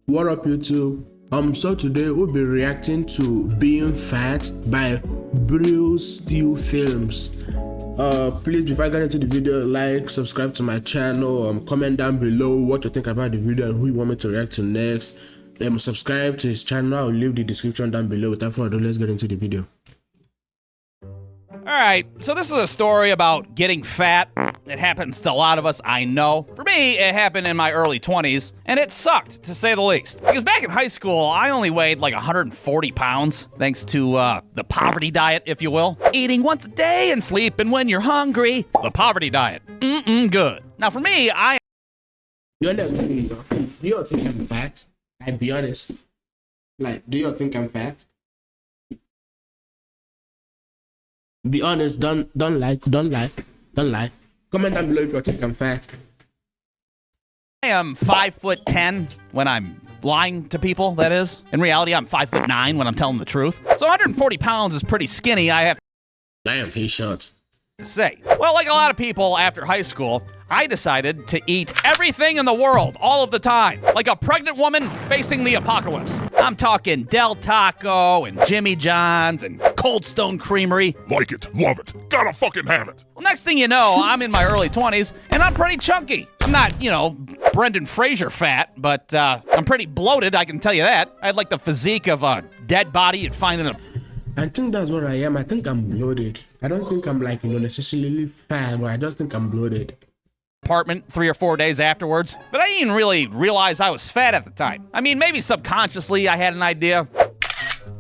What up, YouTube? So today we'll be reacting to Being Fat by Bruce Steel Films. Please, before I get into the video, like, subscribe to my channel, comment down below what you think about the video and who you want me to react to next. Subscribe to his channel. I'll leave the description down below. Without further ado, let's get into the video. Alright, so this is a story about getting fat. It happens to a lot of us, I know. For me, it happened in my early 20s, and it sucked, to say the least. Because back in high school, I only weighed like 140 pounds, thanks to the poverty diet, if you will. Eating once a day and sleeping when you're hungry. The poverty diet. Good. Now for me, Do you all think I'm fat? I'd be honest. Like, do you all think I'm fat? Be honest, don't lie. Comment down below if you think I'm fat. I am 5'10" when I'm lying to people, that is. In reality, I'm 5'9" when I'm telling the truth. So 140 pounds is pretty skinny, I have Damn, he's short. to say. Well, like a lot of people after high school, I decided to eat everything in the world all of the time, like a pregnant woman facing the apocalypse. I'm talking Del Taco and Jimmy John's and Cold Stone Creamery. Like it, love it, gotta fucking have it. Well, next thing you know, I'm in my early 20s and I'm pretty chunky. I'm not, Brendan Fraser fat, but I'm pretty bloated, I can tell you that. I had like the physique of a dead body you'd find in a... I think that's what I am. I think I'm bloated. I don't think I'm like, necessarily fat, but I just think I'm bloated. apartment 3 or 4 days afterwards, but I didn't even really realize I was fat at the time. I mean, maybe subconsciously I had an idea.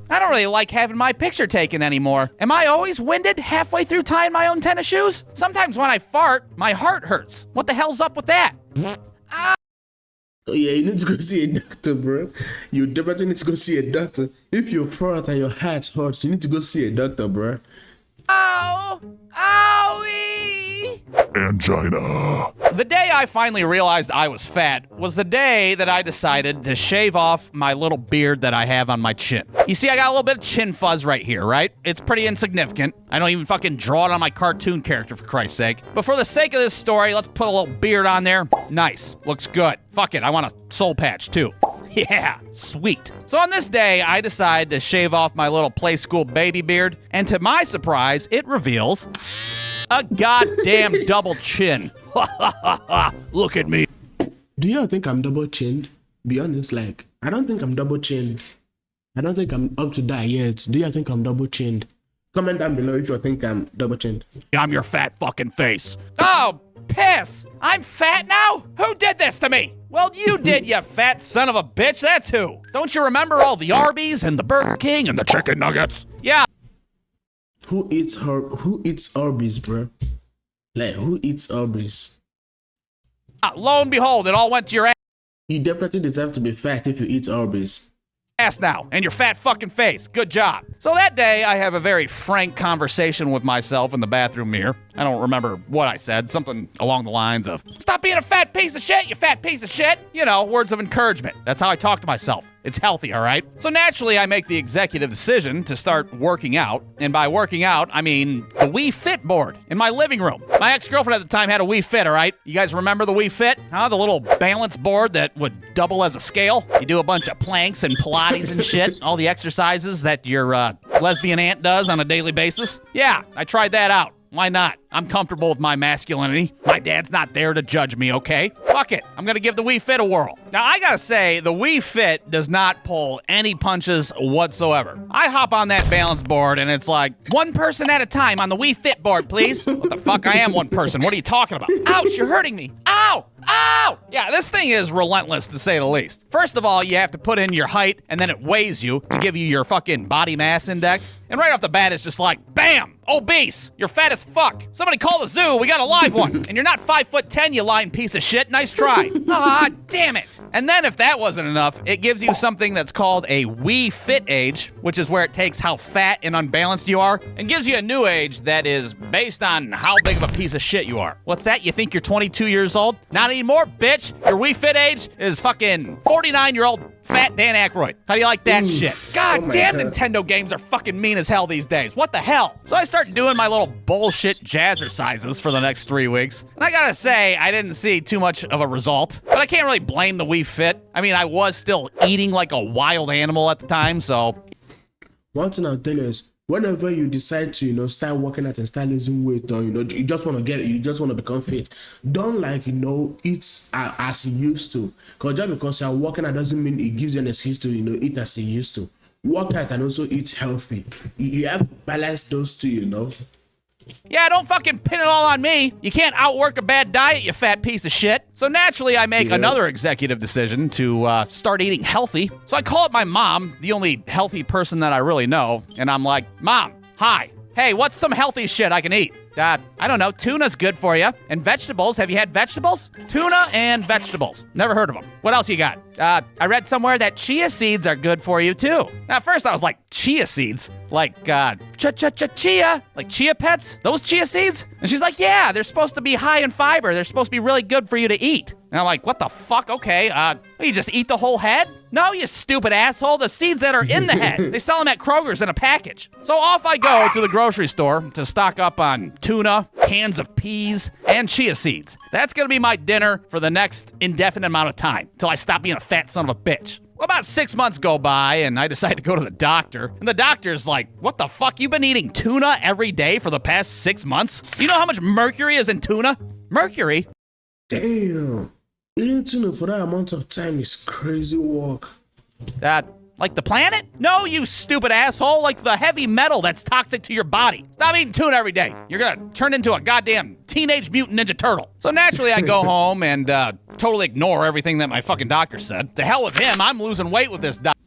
I don't really like having my picture taken anymore. Am I always winded halfway through tying my own tennis shoes? Sometimes when I fart, my heart hurts. What the hell's up with that? Oh yeah, you need to go see a doctor, bro. You definitely need to go see a doctor. If your throat and your heart hurts, you need to go see a doctor, bro. Ow! Owie! Angina. The day I finally realized I was fat was the day that I decided to shave off my little beard that I have on my chin. You see, I got a little bit of chin fuzz right here, right? It's pretty insignificant. I don't even fucking draw it on my cartoon character, for Christ's sake. But for the sake of this story, let's put a little beard on there. Nice. Looks good. Fuck it, I want a soul patch too. Yeah, sweet. So on this day, I decide to shave off my little play school baby beard, and to my surprise, it reveals a goddamn double chin. Look at me. Do you all think I'm double chinned? Be honest, like, I don't think I'm double chinned. I don't think I'm up to that yet. Do you all think I'm double chinned? Comment down below if you think I'm double chinned. I'm your fat fucking face. Oh, piss! I'm fat now? Who did this to me? Well, you did, you fat son of a bitch, that's who. Don't you remember all the Arby's and the Burger King and the chicken nuggets? Yeah. Who eats Arby's, bro? Like, who eats Arby's? Lo and behold, it all went to your You definitely deserve to be fat if you eat Arby's. ass now, and your fat fucking face. Good job. So that day, I have a very frank conversation with myself in the bathroom mirror. I don't remember what I said, something along the lines of, "Stop being a fat piece of shit, you fat piece of shit." You know, words of encouragement. That's how I talk to myself. It's healthy, all right? So naturally, I make the executive decision to start working out. And by working out, I mean the Wii Fit board in my living room. My ex-girlfriend at the time had a Wii Fit, all right? You guys remember the Wii Fit? Huh? The little balance board that would double as a scale? You do a bunch of planks and Pilates and shit. All the exercises that your lesbian aunt does on a daily basis. Yeah, I tried that out. Why not? I'm comfortable with my masculinity. My dad's not there to judge me, okay? Fuck it. I'm gonna give the Wii Fit a whirl. Now, I gotta say, the Wii Fit does not pull any punches whatsoever. I hop on that balance board and it's like, one person at a time on the Wii Fit board, please. What the fuck? I am one person. What are you talking about? Ouch, you're hurting me. Ow! Ow! Yeah, this thing is relentless, to say the least. First of all, you have to put in your height, and then it weighs you to give you your fucking body mass index. And right off the bat, it's just like, bam! Obese! You're fat as fuck! Somebody call the zoo, we got a live one! And you're not 5'10", you lying piece of shit, nice try! Ah, damn it! And then if that wasn't enough, it gives you something that's called a Wii Fit age, which is where it takes how fat and unbalanced you are, and gives you a new age that is based on how big of a piece of shit you are. What's that? You think you're 22 years old? Not anymore, bitch! Your Wii Fit age is fucking 49-year-old fat Dan Aykroyd. How do you like that shit? God Oh my damn, God. Nintendo games are fucking mean as hell these days. What the hell? So I start doing my little bullshit jazzercises for the next 3 weeks. And I gotta say, I didn't see too much of a result. But I can't really blame the Wii Fit. I mean, I was still eating like a wild animal at the time, so... One thing I'll tell you is, whenever you decide to, start working out and start losing weight, or, you just want to become fit, don't eat as you used to. Because just because you're working out doesn't mean it gives you an excuse to, eat as you used to. Work out and also eat healthy. You have to balance those two, Yeah, don't fucking pin it all on me. You can't outwork a bad diet, you fat piece of shit. So naturally, I make another executive decision to start eating healthy. So I call up my mom, the only healthy person that I really know, and I'm like, Mom, hi. Hey, what's some healthy shit I can eat? I don't know, tuna's good for you. And vegetables, have you had vegetables? Tuna and vegetables. Never heard of them. What else you got? I read somewhere that chia seeds are good for you too. Now, at first I was like, chia seeds? Like, chia? Like chia pets? Those chia seeds? And she's like, yeah, they're supposed to be high in fiber. They're supposed to be really good for you to eat. And I'm like, what the fuck? Okay, you just eat the whole head? No, you stupid asshole. The seeds that are in the head. They sell them at Kroger's in a package. So off I go to the grocery store to stock up on tuna, cans of peas, and chia seeds. That's gonna be my dinner for the next indefinite amount of time, till I stop being a fat son of a bitch. Well, about 6 months go by, and I decide to go to the doctor. And the doctor's like, what the fuck? You've been eating tuna every day for the past 6 months? You know how much mercury is in tuna? Mercury? Damn. Eating tuna for that amount of time is crazy work. Like the planet? No, you stupid asshole. Like the heavy metal that's toxic to your body. Stop eating tuna every day. You're gonna turn into a goddamn Teenage Mutant Ninja Turtle. So naturally I go home and totally ignore everything that my fucking doctor said. To hell with him, I'm losing weight with this doctor.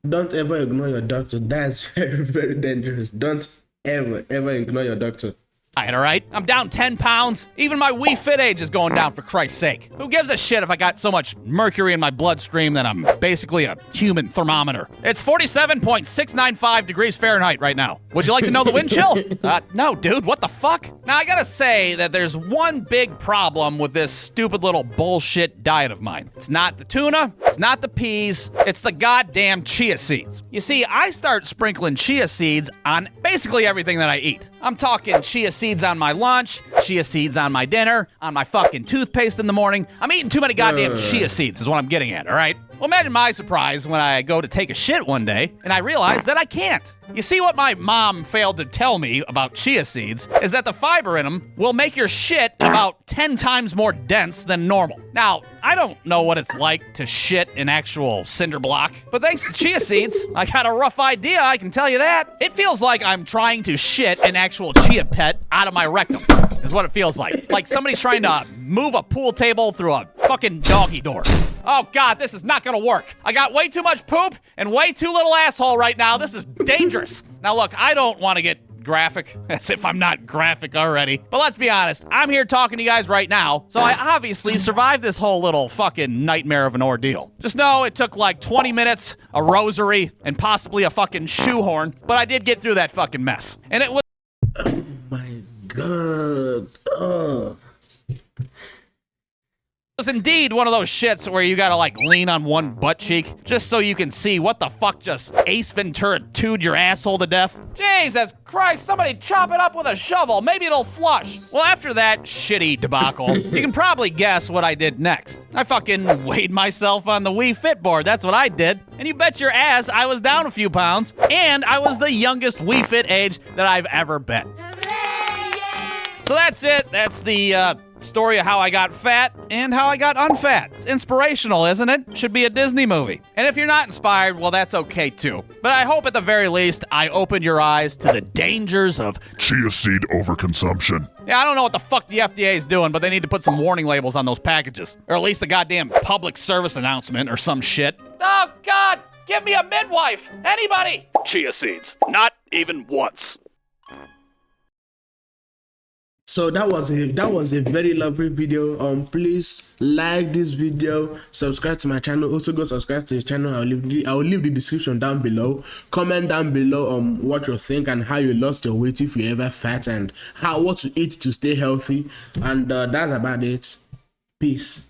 Don't ever ignore your doctor. That's very, very dangerous. Don't ever ignore your doctor. All right? I'm down 10 pounds. Even my Wii Fit age is going down, for Christ's sake. Who gives a shit if I got so much mercury in my bloodstream that I'm basically a human thermometer? It's 47.695 degrees Fahrenheit right now. Would you like to know the wind chill? No, dude, what the fuck? Now, I gotta say that there's one big problem with this stupid little bullshit diet of mine. It's not the tuna, it's not the peas, it's the goddamn chia seeds. You see, I start sprinkling chia seeds on basically everything that I eat. I'm talking chia seeds on my lunch, chia seeds on my dinner, on my fucking toothpaste in the morning. I'm eating too many goddamn chia seeds is what I'm getting at, all right? Well, imagine my surprise when I go to take a shit one day and I realize that I can't. You see, what my mom failed to tell me about chia seeds is that the fiber in them will make your shit about 10 times more dense than normal. Now, I don't know what it's like to shit an actual cinder block, but thanks to chia seeds, I got a rough idea, I can tell you that. It feels like I'm trying to shit an actual chia pet out of my rectum, is what it feels like. Like somebody's trying to move a pool table through a fucking doggy door. Oh God, this is not gonna work. I got way too much poop and way too little asshole right now. This is dangerous. Now look, I don't want to get graphic, as if I'm not graphic already. But let's be honest, I'm here talking to you guys right now, so I obviously survived this whole little fucking nightmare of an ordeal. Just know it took like 20 minutes, a rosary, and possibly a fucking shoehorn, but I did get through that fucking mess. And it was— Oh my God. Oh. It was indeed one of those shits where you gotta like lean on one butt cheek just so you can see what the fuck just Ace Ventura 2'd your asshole to death. Jesus Christ, somebody chop it up with a shovel, maybe it'll flush. Well, after that shitty debacle, you can probably guess what I did next. I fucking weighed myself on the Wii Fit board, that's what I did. And you bet your ass I was down a few pounds, and I was the youngest Wii Fit age that I've ever been. So that's it, that's the story of how I got fat and how I got unfat. It's inspirational, isn't it? Should be a Disney movie. And if you're not inspired, well, that's okay too. But I hope at the very least I opened your eyes to the dangers of Chia seed overconsumption. Yeah, I don't know what the fuck the FDA is doing, but they need to put some warning labels on those packages. Or at least a goddamn public service announcement or some shit. Oh God, give me a midwife, anybody! Chia seeds, not even once. So that was a very lovely video. Please like this video, subscribe to my channel. Also go subscribe to his channel. I'll leave the description down below. Comment down below what you think and how you lost your weight if you ever fat, and what to eat to stay healthy. And that's about it. Peace.